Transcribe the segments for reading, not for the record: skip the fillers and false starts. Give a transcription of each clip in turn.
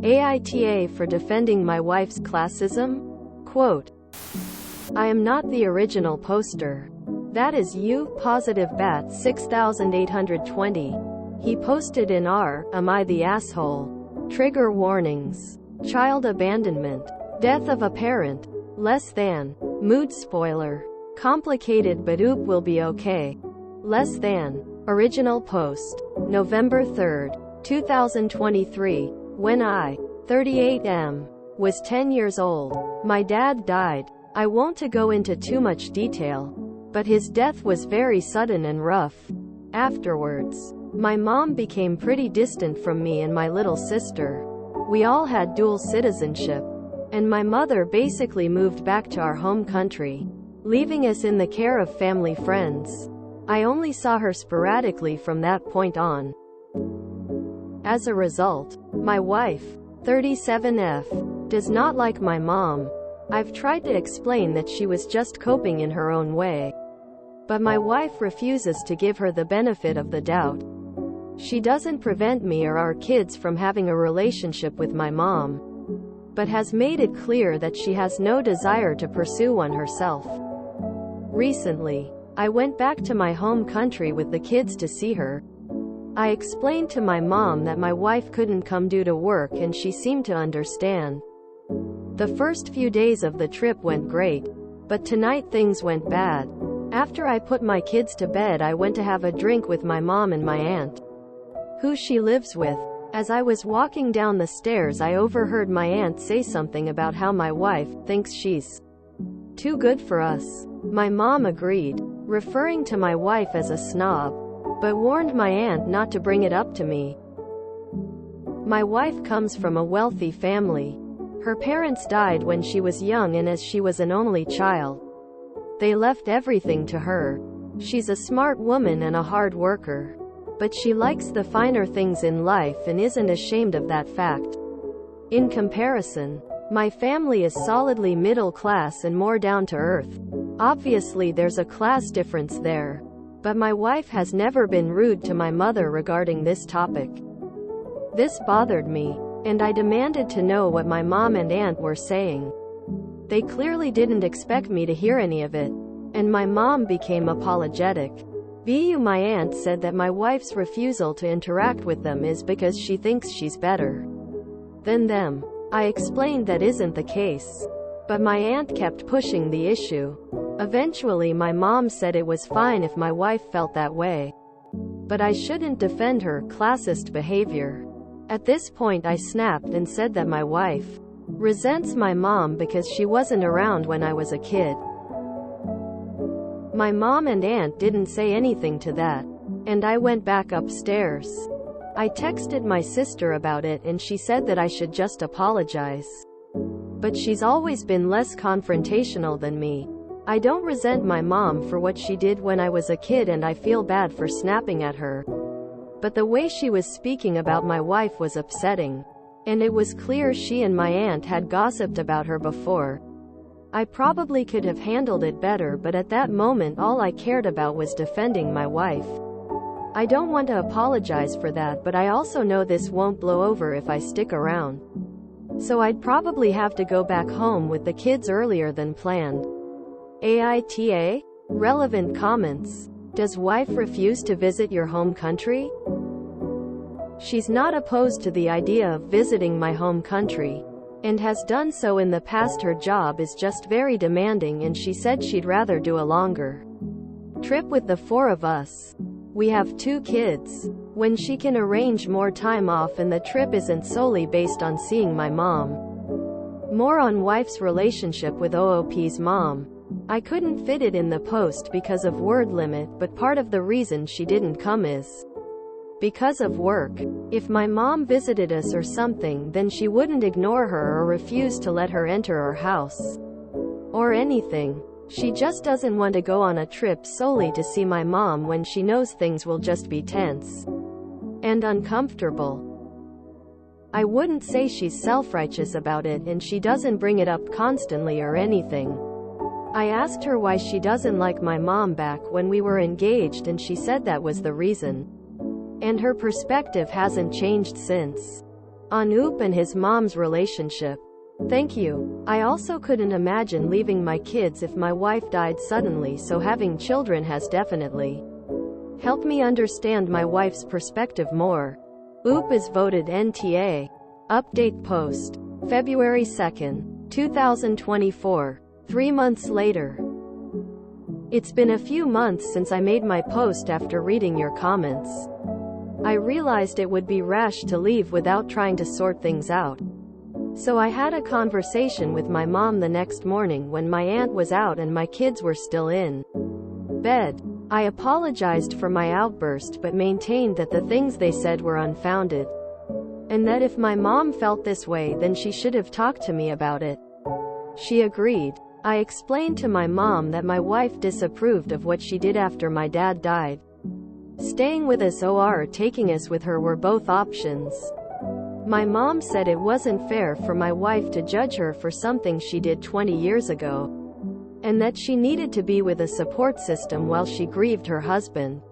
AITA for defending my wife's classism? Quote, I am not the original poster. That is you, positive bat 6820. He posted in r, am I the asshole? Trigger warnings. Child abandonment. Death of a parent. Less than. Mood spoiler. Complicated but oop will be okay. Less than. Original post. November 3rd, 2023. When I, 38M, was 10 years old, my dad died. I won't go into too much detail, but his death was very sudden and rough. Afterwards, my mom became pretty distant from me and my little sister. We all had dual citizenship, and my mother basically moved back to our home country, leaving us in the care of family friends. I only saw her sporadically from that point on. As a result, my wife, 37F, does not like my mom. I've tried to explain that she was just coping in her own way, but my wife refuses to give her the benefit of the doubt. She doesn't prevent me or our kids from having a relationship with my mom, but has made it clear that she has no desire to pursue one herself. Recently, I went back to my home country with the kids to see her. I explained to my mom that my wife couldn't come due to work and she seemed to understand. The first few days of the trip went great, but tonight things went bad. After I put my kids to bed, I went to have a drink with my mom and my aunt, who she lives with. As I was walking down the stairs, I overheard my aunt say something about how my wife thinks she's too good for us. My mom agreed, referring to my wife as a snob, but warned my aunt not to bring it up to me. My wife comes from a wealthy family. Her parents died when she was young, and as she was an only child, they left everything to her. She's a smart woman and a hard worker, but she likes the finer things in life and isn't ashamed of that fact. In comparison, my family is solidly middle class and more down to earth. Obviously there's a class difference there, but my wife has never been rude to my mother regarding this topic. This bothered me, and I demanded to know what my mom and aunt were saying. They clearly didn't expect me to hear any of it, and my mom became apologetic. My aunt said that my wife's refusal to interact with them is because she thinks she's better than them. I explained that isn't the case, but my aunt kept pushing the issue. Eventually my mom said it was fine if my wife felt that way, but I shouldn't defend her classist behavior. At this point I snapped and said that my wife resents my mom because she wasn't around when I was a kid. My mom and aunt didn't say anything to that, and I went back upstairs. I texted my sister about it and she said that I should just apologize. But she's always been less confrontational than me. I don't resent my mom for what she did when I was a kid, and I feel bad for snapping at her. But the way she was speaking about my wife was upsetting, and it was clear she and my aunt had gossiped about her before. I probably could have handled it better, but at that moment all I cared about was defending my wife. I don't want to apologize for that, but I also know this won't blow over if I stick around. So I'd probably have to go back home with the kids earlier than planned. AITA? Relevant comments. Does wife refuse to visit your home country? She's not opposed to the idea of visiting my home country, and has done so in the past. Her job is just very demanding, and she said she'd rather do a longer trip with the four of us. We have 2 kids. When she can arrange more time off and the trip isn't solely based on seeing my mom. More on wife's relationship with OOP's mom. I couldn't fit it in the post because of word limit, but part of the reason she didn't come is because of work. If my mom visited us or something, then she wouldn't ignore her or refuse to let her enter our house or anything. She just doesn't want to go on a trip solely to see my mom when she knows things will just be tense and uncomfortable. I wouldn't say she's self-righteous about it, and she doesn't bring it up constantly or anything. I asked her why she doesn't like my mom back when we were engaged, and she said that was the reason. And her perspective hasn't changed since. on Oop and his mom's relationship. Thank you. I also couldn't imagine leaving my kids if my wife died suddenly, so having children has definitely helped me understand my wife's perspective more. Oop is voted NTA. Update post. February 2nd, 2024. 3 months later. It's been a few months since I made my post after reading your comments. I realized it would be rash to leave without trying to sort things out. So I had a conversation with my mom the next morning when my aunt was out and my kids were still in bed. I apologized for my outburst but maintained that the things they said were unfounded, and that if my mom felt this way then she should have talked to me about it. She agreed. I explained to my mom that my wife disapproved of what she did after my dad died. Staying with us or taking us with her were both options. My mom said it wasn't fair for my wife to judge her for something she did 20 years ago, and that she needed to be with a support system while she grieved her husband.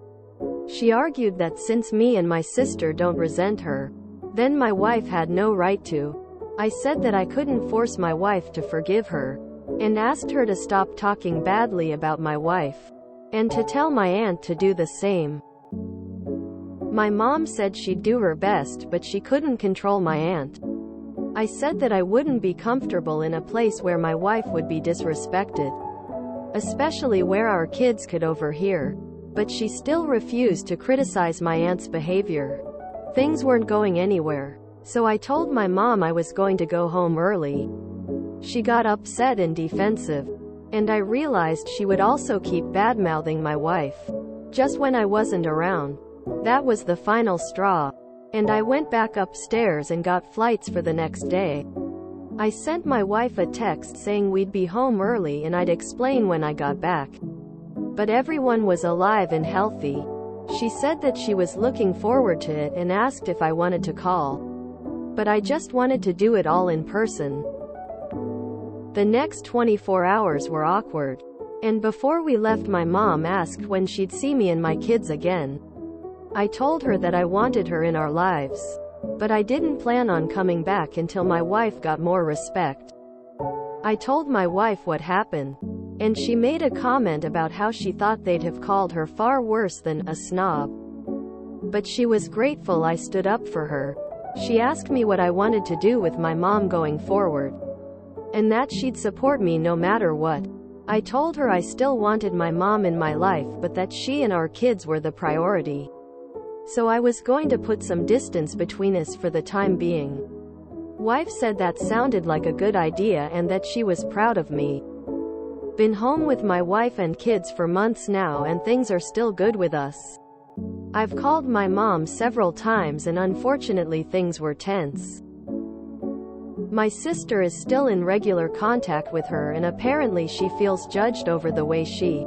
She argued that since me and my sister don't resent her, then my wife had no right to. I said that I couldn't force my wife to forgive her, and asked her to stop talking badly about my wife, and to tell my aunt to do the same. My mom said she'd do her best, but she couldn't control my aunt. I said that I wouldn't be comfortable in a place where my wife would be disrespected, especially where our kids could overhear. But she still refused to criticize my aunt's behavior. Things weren't going anywhere, so I told my mom I was going to go home early. She got upset and defensive, and I realized she would also keep badmouthing my wife just when I wasn't around. That was the final straw, and I went back upstairs and got flights for the next day. I sent my wife a text saying we'd be home early and I'd explain when I got back. But everyone was alive and healthy. She said that she was looking forward to it and asked if I wanted to call, but I just wanted to do it all in person. The next 24 hours were awkward, and before we left my mom asked when she'd see me and my kids again. I told her that I wanted her in our lives, but I didn't plan on coming back until my wife got more respect. I told my wife what happened, and she made a comment about how she thought they'd have called her far worse than a snob. But she was grateful I stood up for her. She asked me what I wanted to do with my mom going forward, and that she'd support me no matter what. I told her I still wanted my mom in my life, but that she and our kids were the priority. So I was going to put some distance between us for the time being. Wife said that sounded like a good idea and that she was proud of me. Been home with my wife and kids for months now and things are still good with us. I've called my mom several times and unfortunately things were tense. My sister is still in regular contact with her and apparently she feels judged over the way she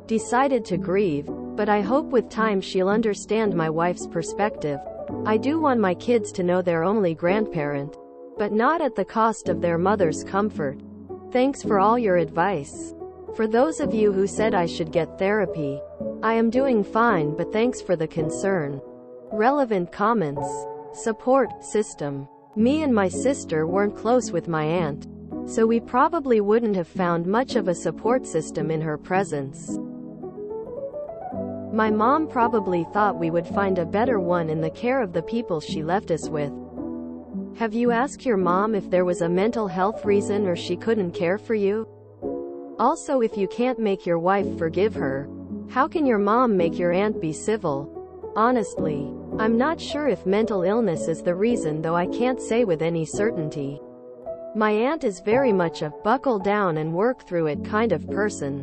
decided to grieve, but I hope with time she'll understand my wife's perspective. I do want my kids to know they're only grandparent, but not at the cost of their mother's comfort. Thanks for all your advice. For those of you who said I should get therapy, I am doing fine, but thanks for the concern. Relevant comments. Support system. Me and my sister weren't close with my aunt, so we probably wouldn't have found much of a support system in her presence. My mom probably thought we would find a better one in the care of the people she left us with. Have you asked your mom if there was a mental health reason or she couldn't care for you? Also, if you can't make your wife forgive her, how can your mom make your aunt be civil? Honestly, I'm not sure if mental illness is the reason, though I can't say with any certainty. My aunt is very much a buckle down and work through it kind of person.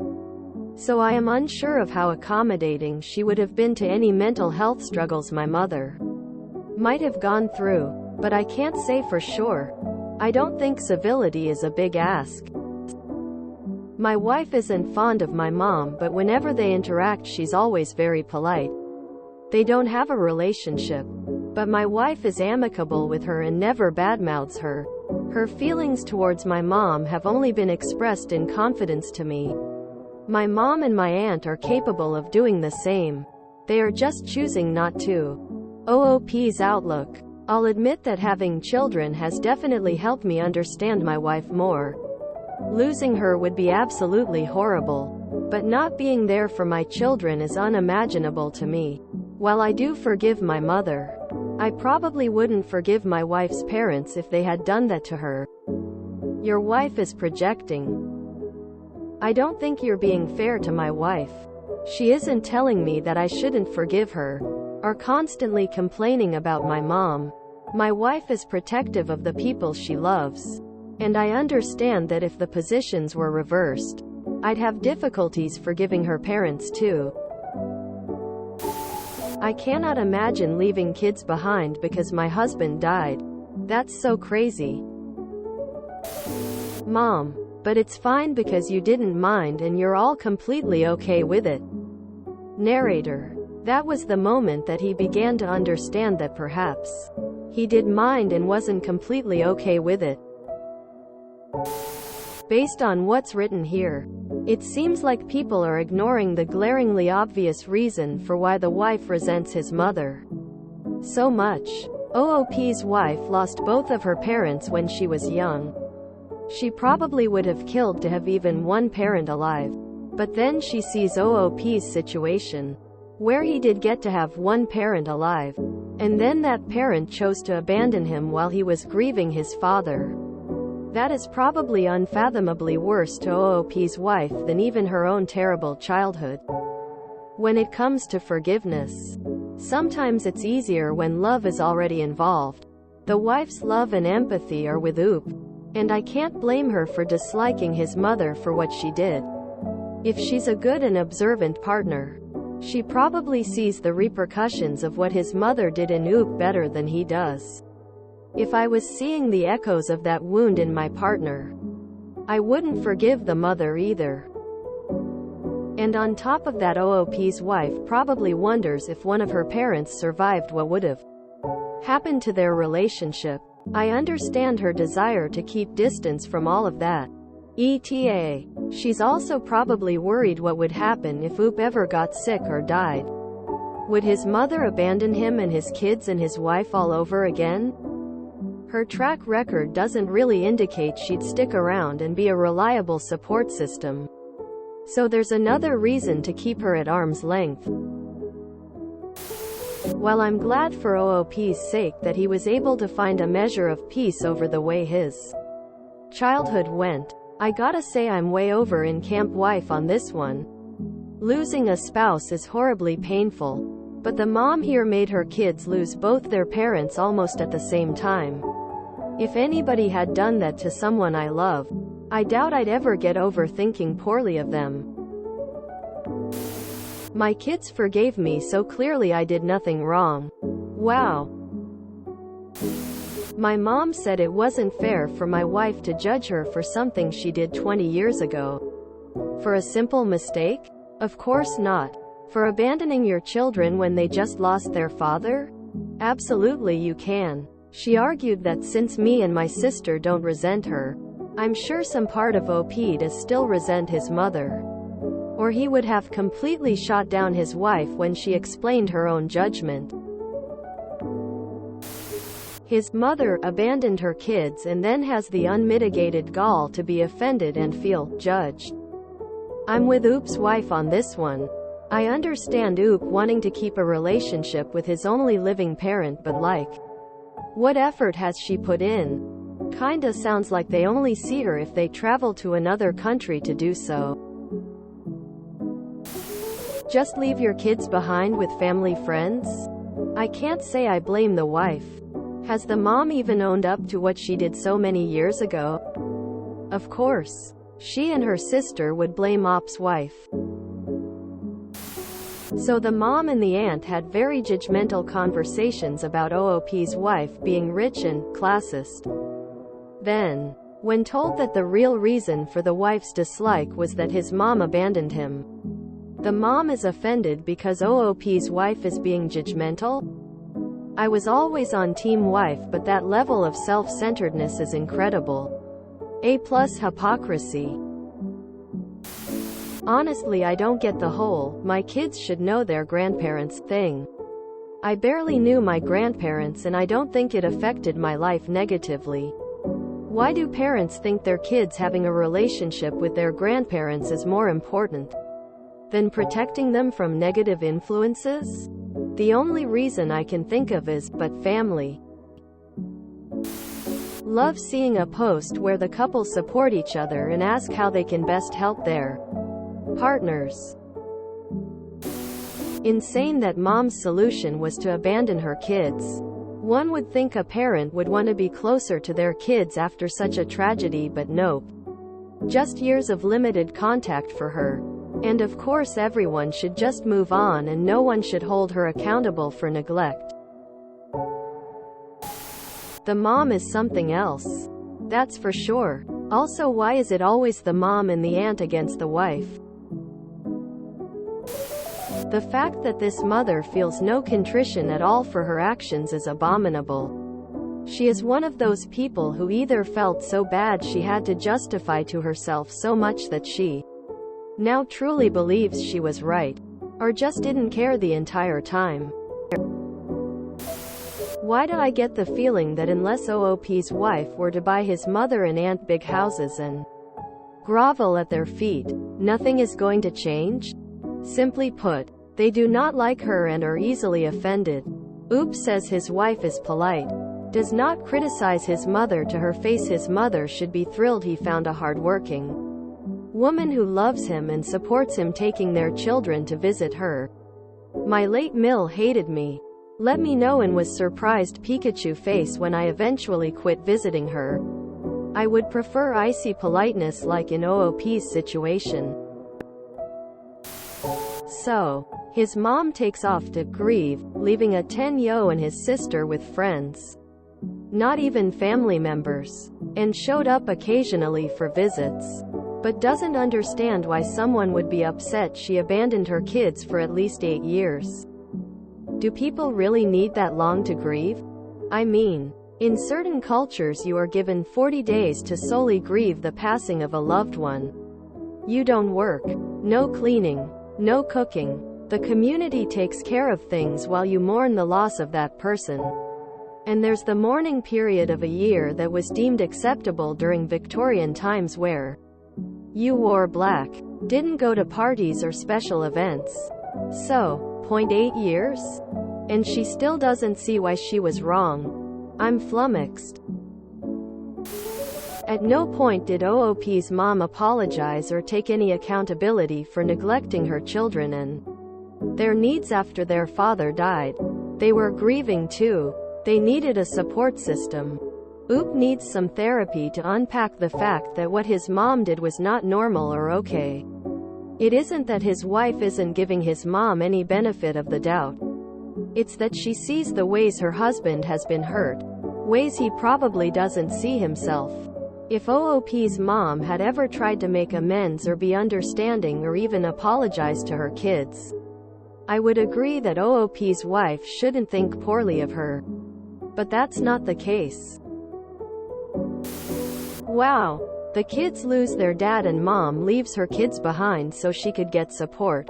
So I am unsure of how accommodating she would have been to any mental health struggles my mother might have gone through, but I can't say for sure. I don't think civility is a big ask. My wife isn't fond of my mom, but whenever they interact she's always very polite. They don't have a relationship, but my wife is amicable with her and never badmouths her. Her feelings towards my mom have only been expressed in confidence to me. My mom and my aunt are capable of doing the same. They are just choosing not to. OOP's outlook. I'll admit that having children has definitely helped me understand my wife more. Losing her would be absolutely horrible, but not being there for my children is unimaginable to me. While I do forgive my mother, I probably wouldn't forgive my wife's parents if they had done that to her. Your wife is projecting. I don't think you're being fair to my wife. She isn't telling me that I shouldn't forgive her, or constantly complaining about my mom. My wife is protective of the people she loves. And I understand that if the positions were reversed, I'd have difficulties forgiving her parents too. I cannot imagine leaving kids behind because my husband died. That's so crazy. Mom, but it's fine because you didn't mind and you're all completely okay with it. Narrator. That was the moment that he began to understand that perhaps he did mind and wasn't completely okay with it. Based on what's written here, it seems like people are ignoring the glaringly obvious reason for why the wife resents his mother so much. OOP's wife lost both of her parents when she was young. She probably would have killed to have even one parent alive. But then she sees OOP's situation, where he did get to have one parent alive, and then that parent chose to abandon him while he was grieving his father. That is probably unfathomably worse to OOP's wife than even her own terrible childhood. When it comes to forgiveness, sometimes it's easier when love is already involved. The wife's love and empathy are with OOP, and I can't blame her for disliking his mother for what she did. If she's a good and observant partner, she probably sees the repercussions of what his mother did in OOP better than he does. If I was seeing the echoes of that wound in my partner, I wouldn't forgive the mother either. And on top of that, OOP's wife probably wonders if one of her parents survived what would have happened to their relationship. I understand her desire to keep distance from all of that. ETA. She's also probably worried what would happen if OOP ever got sick or died. Would his mother abandon him and his kids and his wife all over again? Her track record doesn't really indicate she'd stick around and be a reliable support system. So there's another reason to keep her at arm's length. While I'm glad for OOP's sake that he was able to find a measure of peace over the way his childhood went, I gotta say I'm way over in camp wife on this one. Losing a spouse is horribly painful, but the mom here made her kids lose both their parents almost at the same time. If anybody had done that to someone I love, I doubt I'd ever get over thinking poorly of them. My kids forgave me so clearly I did nothing wrong. Wow. My mom said it wasn't fair for my wife to judge her for something she did 20 years ago. For a simple mistake? Of course not. For abandoning your children when they just lost their father? Absolutely you can. She argued that since me and my sister don't resent her, I'm sure some part of OP does still resent his mother. Or he would have completely shot down his wife when she explained her own judgment. His mother abandoned her kids and then has the unmitigated gall to be offended and feel judged. I'm with OOP's wife on this one. I understand OOP wanting to keep a relationship with his only living parent, but what effort has she put in? Kinda sounds like they only see her if they travel to another country to do so. Just leave your kids behind with family friends? I can't say I blame the wife. Has the mom even owned up to what she did so many years ago? Of course. She and her sister would blame OP's wife. So the mom and the aunt had very judgmental conversations about OOP's wife being rich and classist. Then, when told that the real reason for the wife's dislike was that his mom abandoned him, the mom is offended because OOP's wife is being judgmental? I was always on team wife, but that level of self-centeredness is incredible. A+ hypocrisy. Honestly, I don't get the whole "my kids should know their grandparents" thing. I barely knew my grandparents and I don't think it affected my life negatively. Why do parents think their kids having a relationship with their grandparents is more important than protecting them from negative influences? The only reason I can think of is, but family. Love seeing a post where the couple support each other and ask how they can best help their partners. Insane that mom's solution was to abandon her kids. One would think a parent would want to be closer to their kids after such a tragedy, but nope. Just years of limited contact for her. And of course everyone should just move on and no one should hold her accountable for neglect. The mom is something else. That's for sure. Also, why is it always the mom and the aunt against the wife? The fact that this mother feels no contrition at all for her actions is abominable. She is one of those people who either felt so bad she had to justify to herself so much that she now truly believes she was right, or just didn't care the entire time. Why do I get the feeling that unless OOP's wife were to buy his mother and aunt big houses and grovel at their feet, nothing is going to change? Simply put, they do not like her and are easily offended. Oop says his wife is polite. Does not criticize his mother to her face. His mother should be thrilled he found a hard-working woman who loves him and supports him taking their children to visit her. My late Mill hated me. Let me know and was surprised Pikachu face when I eventually quit visiting her. I would prefer icy politeness like in OOP's situation. So, his mom takes off to grieve, leaving a 10-yo and his sister with friends. Not even family members. And showed up occasionally for visits. But doesn't understand why someone would be upset she abandoned her kids for at least 8 years. Do people really need that long to grieve? I mean, in certain cultures you are given 40 days to solely grieve the passing of a loved one. You don't work. No cleaning. No cooking. The community takes care of things while you mourn the loss of that person. And there's the mourning period of a year that was deemed acceptable during Victorian times where you wore black, didn't go to parties or special events. So, 0.8 years? And she still doesn't see why she was wrong. I'm flummoxed. At no point did OOP's mom apologize or take any accountability for neglecting her children and their needs after their father died. They were grieving too. They needed a support system. Oop needs some therapy to unpack the fact that what his mom did was not normal or okay. It isn't that his wife isn't giving his mom any benefit of the doubt. It's that she sees the ways her husband has been hurt, ways he probably doesn't see himself. If OOP's mom had ever tried to make amends or be understanding or even apologize to her kids, I would agree that OOP's wife shouldn't think poorly of her. But that's not the case. Wow. The kids lose their dad and mom leaves her kids behind so she could get support.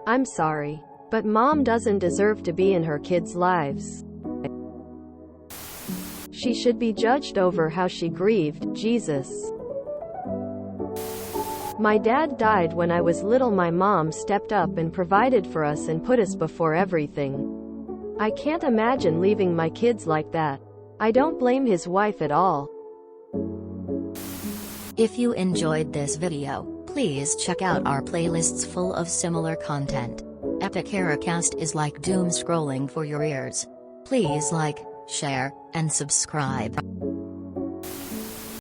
I'm sorry. But mom doesn't deserve to be in her kids' lives. She should be judged over how she grieved. Jesus. My dad died when I was little. My mom stepped up and provided for us and put us before everything. I can't imagine leaving my kids like that. I don't blame his wife at all. If you enjoyed this video, please check out our playlists full of similar content. Epic Aracast is like doom scrolling for your ears. Please like, share, and subscribe.